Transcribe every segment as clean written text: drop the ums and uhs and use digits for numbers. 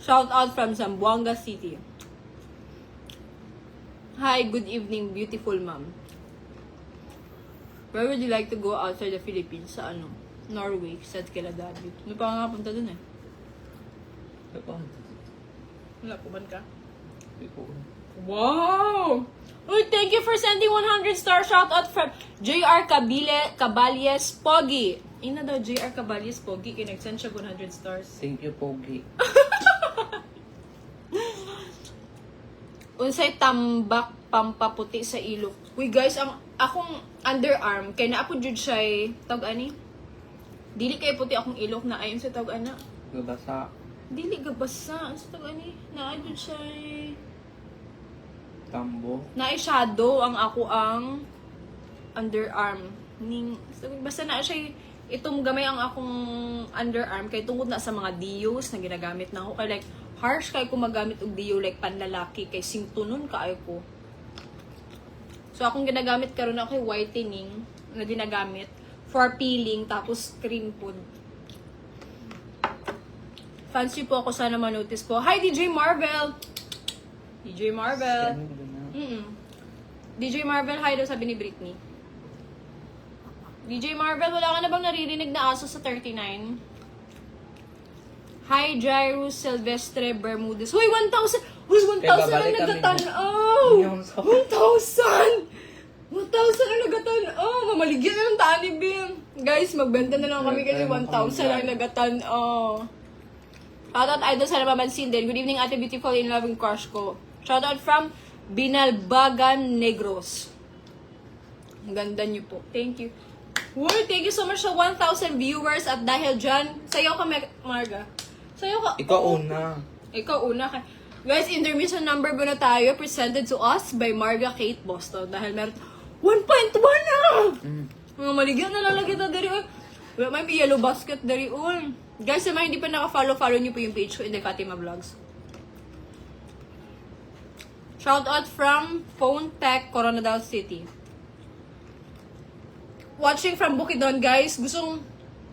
Shout out from Zamboanga City. Hi, good evening, beautiful ma'am. Where would you like to go outside the Philippines? Sa ano? Norway, said kila David. Ano pa nga punta dun eh? Wala po ba ka? Wow! Uy, thank you for sending 100 star shout out from JR Caballes Pogi. Ina daw JR Caballes Pogi, kinag-send siya 100 stars. Thank you, Pogi. Unsay tambak pampaputi sa ilok. Uy guys, ang akong underarm kay naa po jud siya tawag ani. Dili kay puti akong ilok na ayon sa tawag ana. Gabasa. Dili gabasa, ano sa tawag ani? Naa jud siya Tambo. na shadow ang ako ang underarm. Ning basta na siya itong gamay ang akong underarm kay tungod na sa mga deos na ginagamit na ako kay like harsh kay ko magamit og deo like panlalaki kay singtunon kaayo ko. So akong ginagamit karon ako kay whitening na ginagamit for peeling tapos cream food. Fancy po ako, sana ma-notice po. Hi DJ Marvel. DJ Marvel. DJ Marvel, hi daw sabi ni Britney. DJ Marvel, wala ka na bang naririnig na aso sa 39? Hi, Jairus Silvestre Bermudez. Huy, 1,000! Huy, 1,000 ang nagatanaw! 1,000! 1,000 ang nagatanaw! Mamaligyan na ng tani, Bim. Guys, magbenta na lang kami kasi 1,000 ang nagatanaw. Shoutout idol sa napapansin din. Good evening, Ate Beautiful in Loving Crush ko. Shoutout from Binalbagan Negros. Ang ganda niyo po. Thank you. Uy, thank you so much sa 1,000 viewers at dahil dyan, sayaw ka, Marga. Sayaw ka. Ikaw una. Ikaw una ka. Guys, intermission number ba na tayo? Presented to us by Marga Kate Boston. Dahil meron 1.1 na! Mga maligyan na lalagyan na dari. Wala may yellow basket dari. Guys, sa mga hindi pa naka-follow nyo po yung page ko in the Fatima Vlogs. Shout out from Phone Tech, Coronadal City. Watching from Bukidnon, guys.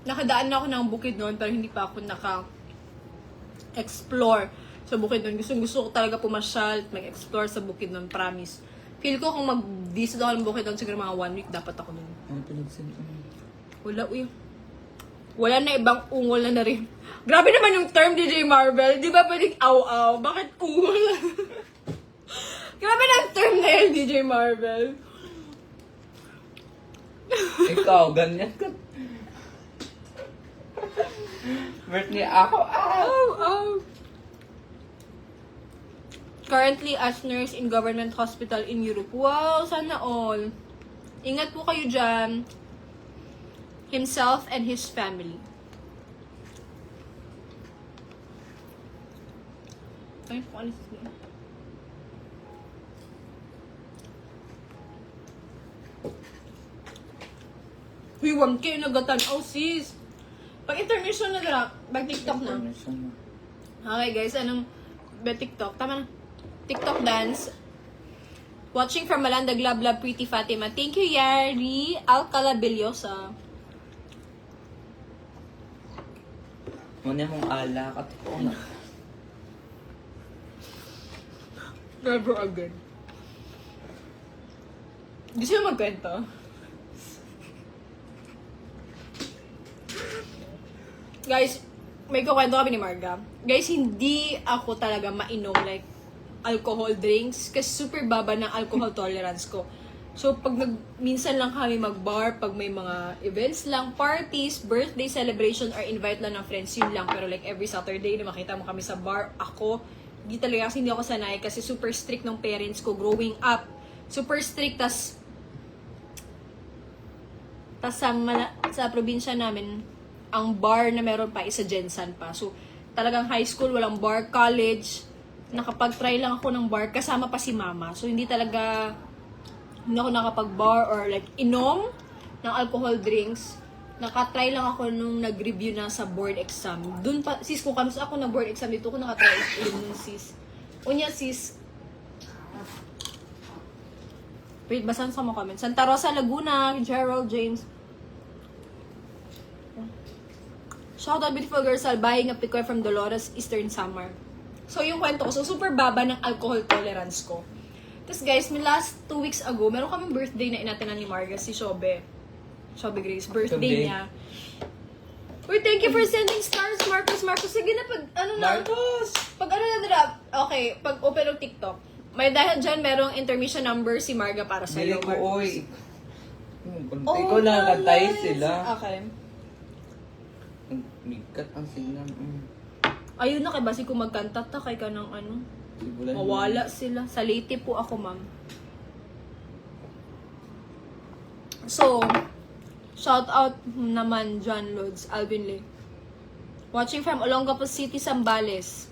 Nakadaan na ako ng Bukidnon pero hindi pa ako naka-explore sa Bukidnon. Gusto ko talaga pumasyal at mag-explore sa Bukidnon, promise. Feel ko kung mag-visit ako ng Bukidnon, siguro mga 1 week dapat ako nun. Wala, uy. Wala na ibang ungol na rin. Grabe naman yung term, DJ Marvel. Di ba pwedeng aw-aw? Bakit ungol? Grabe na yung term na yan, DJ Marvel. Ikaw, ganyan ka. Britney, ako. Currently as nurse in government hospital in Europe. Wow, sana all. Ingat po kayo dyan. Himself and his family. Ay, kung alis niya. Huy, 1K nagatan. Oh, sis. Pag intermission na dara, bag TikTok na. Okay, guys, anong TikTok? Tama na. TikTok dance. Watching from Malandag, Love, Pretty Fatima. Thank you, Yari Alcalabillosa. Muna mong alak at ito na. Never again. Gusto mo magkwento? Guys, may kukwento kami ni Marga. Guys, hindi ako talaga mainom like alcohol drinks kasi super baba ng alcohol tolerance ko. So, pag minsan lang kami mag-bar, pag may mga events lang, parties, birthday celebration, or invite lang ng friends, yun lang. Pero like every Saturday na makita mo kami sa bar, ako, hindi talaga kasi hindi ako sanay kasi super strict ng parents ko growing up. Super strict, tas sa probinsya namin, ang bar na meron pa isa Jensen pa. So, talagang high school, walang bar, college, nakapag-try lang ako ng bar, kasama pa si mama. So, hindi ako nakapag-bar or like inom ng alcohol drinks. Nakatry lang ako nung nag-review na sa board exam. Doon pa, sis, kung kamusta ako na board exam dito, ko nakatry yun, sis. Unya, sis. Wait, basahan sa mga comments. Santa Rosa, Laguna, Gerald James. Shout out beautiful girls, buying a picoy from Dolores, Eastern Samar. So, yung kwento ko, so super baba ng alcohol tolerance ko. Tapos guys, may last 2 weeks ago, meron kaming birthday na inatinan ni Marga, si Shobe. Shobe Grace, birthday niya. Uy, thank you for sending stars, Marcos. Sige na, pag ano na. Marcos! Pag ano na drop, okay, pag open ng TikTok, may dahil dyan, merong intermission number si Marga para sa Dili iyo, ko, oy. Oh, Ikaw na, kantay nice. sila. Okay. Mikat ang signal. Ayun na, kay basi kung magkanta ta, kay ka ng ano. Sibulan Mawala sila. Sa Leyte po ako, ma'am. So, shout out naman John Lods, Alvin Lee. Watching from Olongapo City, Zambales.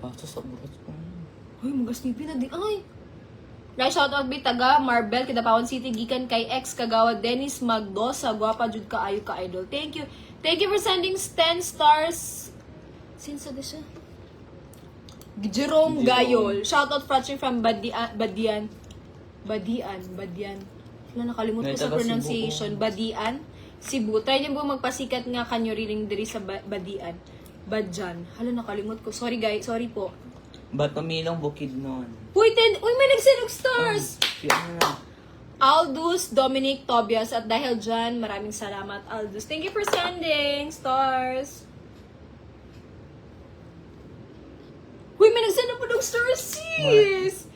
Paso sa burat ko. Ay, magasnipin na di. Ay! Like, shout out bi taga Marbel, Kidapawan City, gikan kay ex kagawad Dennis Magdosa, gwapa jud kaayo ka idol. Thank you. Thank you for sending 10 stars. Since ano siya? Jerome Gayol. Shout out watching from Badian. Wala, nakalimutan ko sa pronunciation. Badian. Cebu. Try niyo po magpasikat nga kanyo riling diri sa Badian. Badjan. Hala, nakalimut ko. Sorry guys, sorry po. Ba't pamilong bukid nun? Uy, may nagsinog stars! Yan na. Aldous, Dominic, Tobias, at dahil dyan, maraming salamat, Aldous. Thank you for sending stars. Uy, may nagsend na po ng stars, sis!